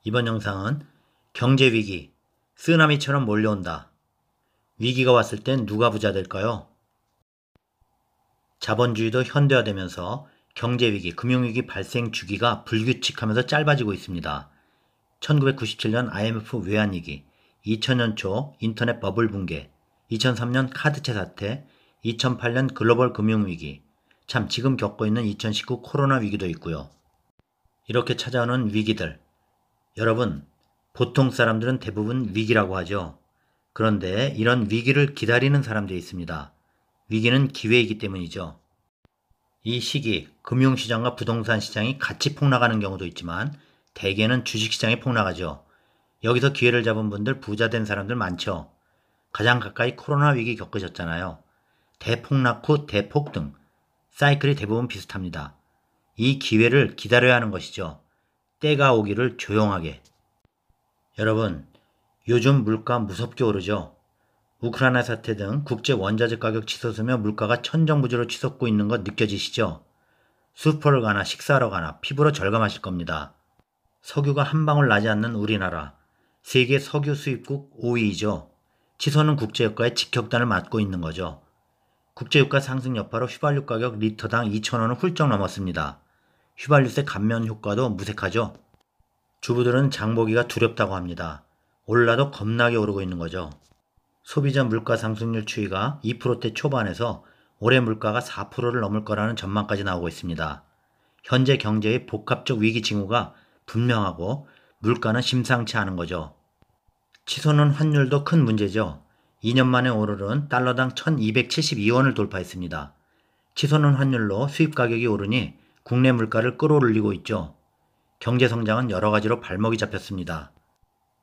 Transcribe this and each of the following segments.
이번 영상은 경제위기, 쓰나미처럼 몰려온다. 위기가 왔을 땐 누가 부자 될까요? 자본주의도 현대화되면서 경제위기, 금융위기 발생 주기가 불규칙하면서 짧아지고 있습니다. 1997년 IMF 외환위기, 2000년 초 인터넷 버블 붕괴, 2003년 카드채 사태, 2008년 글로벌 금융위기, 참 지금 겪고 있는 2019 코로나 위기도 있고요. 이렇게 찾아오는 위기들, 여러분, 보통 사람들은 대부분 위기라고 하죠. 그런데 이런 위기를 기다리는 사람들이 있습니다. 위기는 기회이기 때문이죠. 이 시기 금융시장과 부동산 시장이 같이 폭락하는 경우도 있지만 대개는 주식시장이 폭락하죠. 여기서 기회를 잡은 분들 부자 된 사람들 많죠. 가장 가까이 코로나 위기 겪으셨잖아요. 대폭락 후 대폭등, 사이클이 대부분 비슷합니다. 이 기회를 기다려야 하는 것이죠. 때가 오기를 조용하게. 여러분, 요즘 물가 무섭게 오르죠. 우크라이나 사태 등 국제 원자재 가격 치솟으며 물가가 천정부지로 치솟고 있는 것 느껴지시죠? 슈퍼를 가나 식사하러 가나 피부로 절감하실 겁니다. 석유가 한 방울 나지 않는 우리나라, 세계 석유 수입국 5위이죠. 치솟는 국제유가에 직격탄을 맞고 있는 거죠. 국제유가 상승 여파로 휘발유 가격 리터당 2,000원을 훌쩍 넘었습니다. 휘발유세 감면 효과도 무색하죠. 주부들은 장보기가 두렵다고 합니다. 올라도 겁나게 오르고 있는 거죠. 소비자 물가 상승률 추이가 2%대 초반에서 올해 물가가 4%를 넘을 거라는 전망까지 나오고 있습니다. 현재 경제의 복합적 위기 징후가 분명하고 물가는 심상치 않은 거죠. 치솟는 환율도 큰 문제죠. 2년 만에 오르는 달러당 1272원을 돌파했습니다. 치솟는 환율로 수입 가격이 오르니 국내 물가를 끌어올리고 있죠. 경제 성장은 여러 가지로 발목이 잡혔습니다.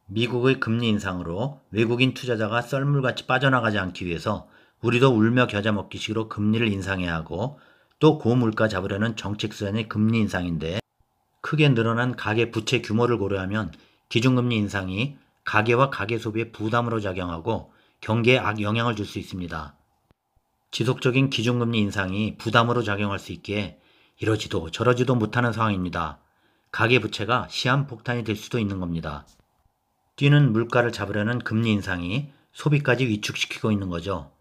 미국의 금리 인상으로 외국인 투자자가 썰물같이 빠져나가지 않기 위해서 우리도 울며 겨자 먹기식으로 금리를 인상해야 하고 또 고물가 잡으려는 정책 수단의 금리 인상인데 크게 늘어난 가계 부채 규모를 고려하면 기준금리 인상이 가계와 가계 소비에 부담으로 작용하고 경기에 악영향을 줄 수 있습니다. 지속적인 기준금리 인상이 부담으로 작용할 수 있기에 이러지도 저러지도 못하는 상황입니다. 가계부채가 시한폭탄이 될 수도 있는 겁니다. 뛰는 물가를 잡으려는 금리 인상이 소비까지 위축시키고 있는 거죠.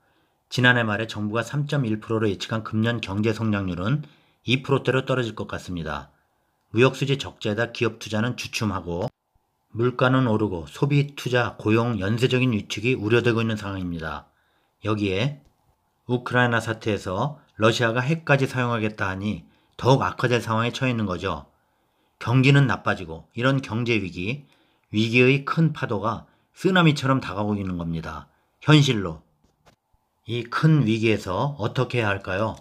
지난해 말에 정부가 3.1%로 예측한 금년 경제 성장률은 2%대로 떨어질 것 같습니다. 무역수지 적자에다 기업 투자는 주춤하고 물가는 오르고 소비, 투자, 고용, 연쇄적인 위축이 우려되고 있는 상황입니다. 여기에 우크라이나 사태에서 러시아가 핵까지 사용하겠다 하니 더욱 악화될 상황에 처해 있는 거죠. 경기는 나빠지고 이런 경제위기, 위기의 큰 파도가 쓰나미처럼 다가오고 있는 겁니다. 현실로. 이 큰 위기에서 어떻게 해야 할까요?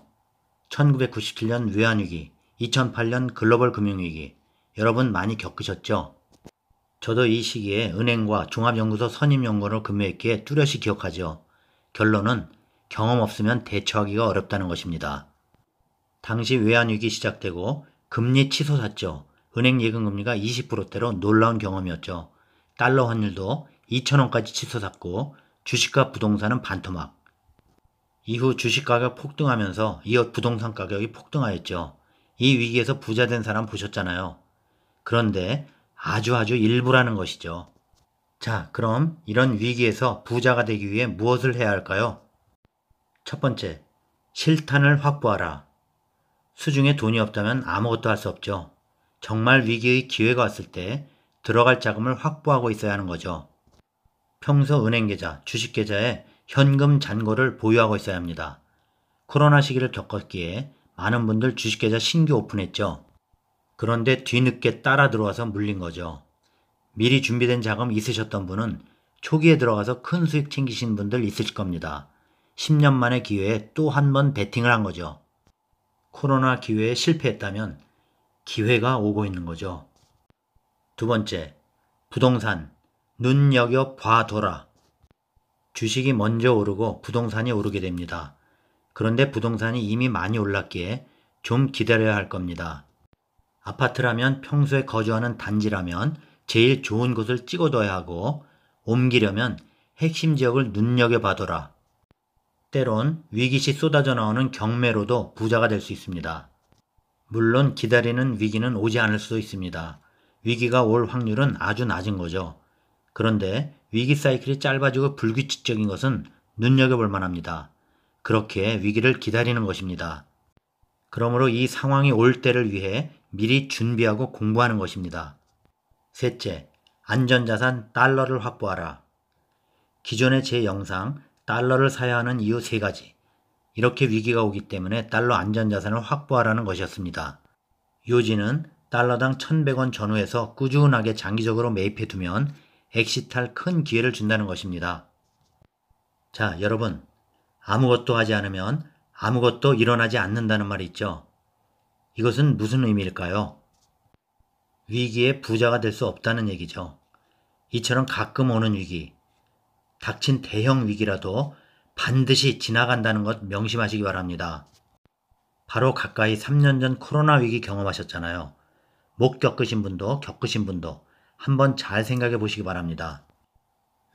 1997년 외환위기, 2008년 글로벌 금융위기, 여러분 많이 겪으셨죠? 저도 이 시기에 은행과 종합연구소 선임연구원을 근무했기에 뚜렷이 기억하죠. 결론은 경험 없으면 대처하기가 어렵다는 것입니다. 당시 외환위기 시작되고 금리 치솟았죠. 은행 예금금리가 20%대로 놀라운 경험이었죠. 달러 환율도 2,000원까지 치솟았고 주식과 부동산은 반토막. 이후 주식가격 폭등하면서 이어 부동산 가격이 폭등하였죠. 이 위기에서 부자 된 사람 보셨잖아요. 그런데 아주 일부라는 것이죠. 자, 그럼 이런 위기에서 부자가 되기 위해 무엇을 해야 할까요? 첫 번째, 실탄을 확보하라. 수중에 돈이 없다면 아무것도 할 수 없죠. 정말 위기의 기회가 왔을 때 들어갈 자금을 확보하고 있어야 하는 거죠. 평소 은행계좌, 주식계좌에 현금 잔고를 보유하고 있어야 합니다. 코로나 시기를 겪었기에 많은 분들 주식계좌 신규 오픈했죠. 그런데 뒤늦게 따라 들어와서 물린 거죠. 미리 준비된 자금 있으셨던 분은 초기에 들어가서 큰 수익 챙기신 분들 있으실 겁니다. 10년 만의 기회에 또 한 번 베팅을 한 거죠. 코로나 기회에 실패했다면 기회가 오고 있는 거죠. 두 번째, 부동산, 눈여겨 봐둬라. 주식이 먼저 오르고 부동산이 오르게 됩니다. 그런데 부동산이 이미 많이 올랐기에 좀 기다려야 할 겁니다. 아파트라면 평소에 거주하는 단지라면 제일 좋은 곳을 찍어둬야 하고 옮기려면 핵심 지역을 눈여겨봐둬라. 때론 위기시 쏟아져 나오는 경매로도 부자가 될 수 있습니다. 물론 기다리는 위기는 오지 않을 수도 있습니다. 위기가 올 확률은 아주 낮은 거죠. 그런데 위기 사이클이 짧아지고 불규칙적인 것은 눈여겨볼 만합니다. 그렇게 위기를 기다리는 것입니다. 그러므로 이 상황이 올 때를 위해 미리 준비하고 공부하는 것입니다. 셋째, 안전자산 달러를 확보하라. 기존의 제 영상 달러를 사야 하는 이유 3가지. 이렇게 위기가 오기 때문에 달러 안전자산을 확보하라는 것이었습니다. 요지는 달러당 1,100원 전후에서 꾸준하게 장기적으로 매입해 두면 엑시트할 큰 기회를 준다는 것입니다. 자, 여러분, 아무것도 하지 않으면 아무것도 일어나지 않는다는 말이 있죠. 이것은 무슨 의미일까요? 위기에 부자가 될 수 없다는 얘기죠. 이처럼 가끔 오는 위기, 닥친 대형 위기라도 반드시 지나간다는 것 명심하시기 바랍니다. 바로 가까이 3년 전 코로나 위기 경험하셨잖아요. 못 겪으신 분도 겪으신 분도 한번 잘 생각해 보시기 바랍니다.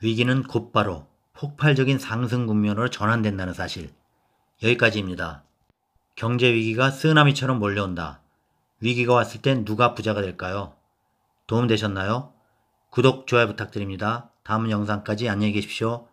위기는 곧바로 폭발적인 상승 국면으로 전환된다는 사실. 여기까지입니다. 경제 위기가 쓰나미처럼 몰려온다. 위기가 왔을 땐 누가 부자가 될까요? 도움되셨나요? 구독, 좋아요 부탁드립니다. 다음 영상까지 안녕히 계십시오.